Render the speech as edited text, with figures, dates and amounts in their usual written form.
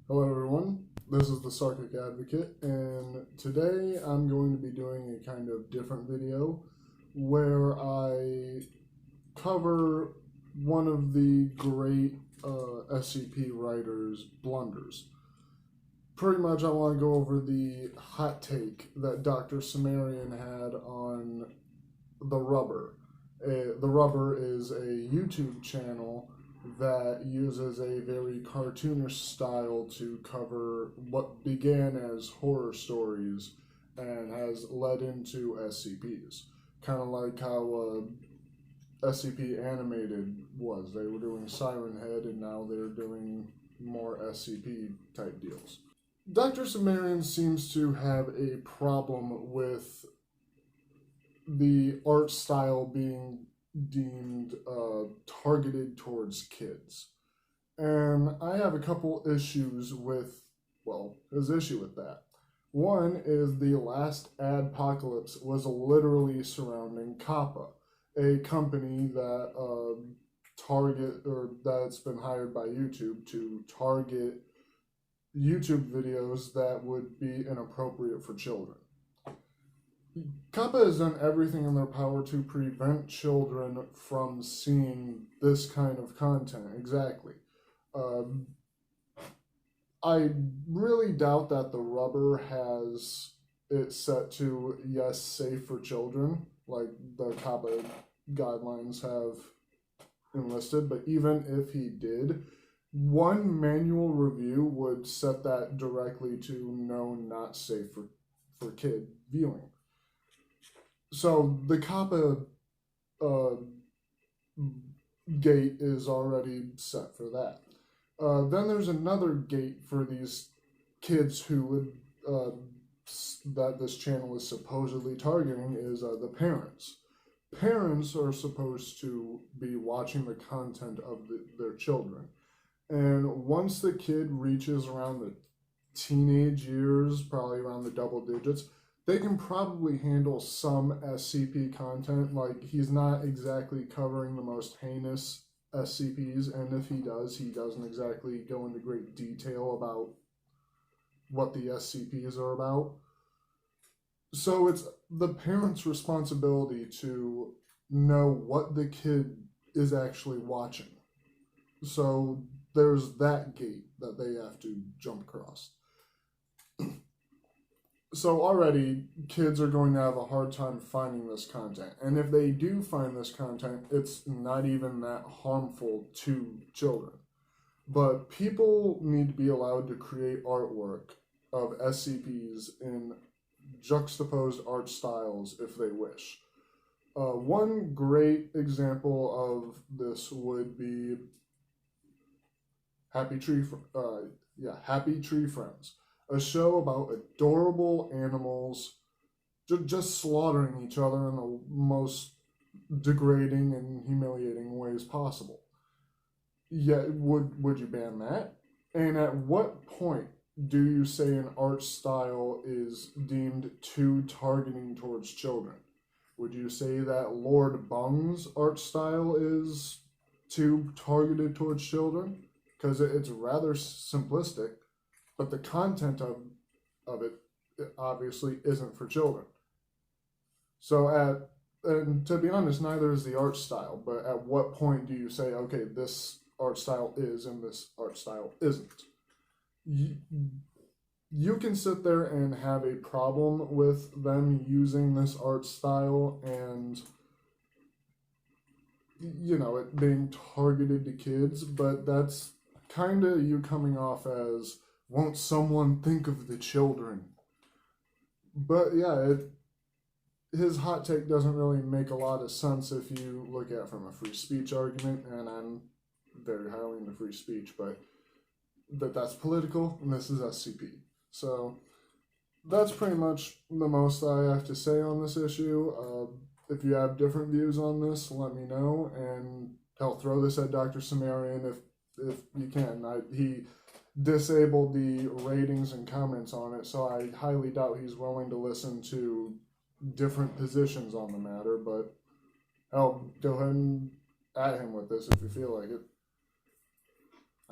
Hello everyone, this is the Sarkic Advocate, and today I'm going to be doing a kind of different video where I cover one of the great SCP writers' blunders. Pretty much I want to go over the hot take that Dr. Cimmerian had on The Rubber. The Rubber is a YouTube channel that uses a very cartoonish style to cover what began as horror stories and has led into SCPs. Kind of like how SCP Animated was. They were doing Siren Head and now they're doing more SCP type deals. Dr. Cimmerian seems to have a problem with the art style being deemed targeted towards kids. And I have a couple issues with, his issue with that. One is the last adpocalypse was literally surrounding Kappa, a company that that's been hired by YouTube to target YouTube videos that would be inappropriate for children. Kappa has done everything in their power to prevent children from seeing this kind of content. Exactly. I really doubt that the Rubber has it set to yes, safe for children, like the Kappa guidelines have enlisted. But even if he did, one manual review would set that directly to no, not safe for kid viewing. So the Kappa gate is already set for that. Then there's another gate for these kids who would that this channel is supposedly targeting is the parents. Parents are supposed to be watching the content of their children. And once the kid reaches around the teenage years, probably around the double digits, they can probably handle some SCP content. Like, he's not exactly covering the most heinous SCPs, and if he doesn't exactly go into great detail about what the SCPs are about. So it's the parent's responsibility to know what the kid is actually watching. So there's that gate that they have to jump across. So already, kids are going to have a hard time finding this content. And if they do find this content, it's not even that harmful to children. But people need to be allowed to create artwork of SCPs in juxtaposed art styles if they wish. One great example of this would be Happy Tree Friends. A show about adorable animals just slaughtering each other in the most degrading and humiliating ways possible. Yeah, would you ban that? And at what point do you say an art style is deemed too targeting towards children? Would you say that Lord Bung's art style is too targeted towards children? Because it's rather simplistic. But the content of it obviously isn't for children. So and to be honest, neither is the art style. But at what point do you say, okay, this art style is and this art style isn't? You can sit there and have a problem with them using this art style and, it being targeted to kids, but that's kind of you coming off as, won't someone think of the children? But yeah, his hot take doesn't really make a lot of sense if you look at it from a free speech argument, and I'm very highly into free speech, but that's political, and this is SCP. So that's pretty much the most I have to say on this issue. If you have different views on this, let me know, and hell, throw this at Dr. Cimmerian if you can. He disabled the ratings and comments on it, so I highly doubt he's willing to listen to different positions on the matter, but I'll go ahead and at him with this if you feel like it.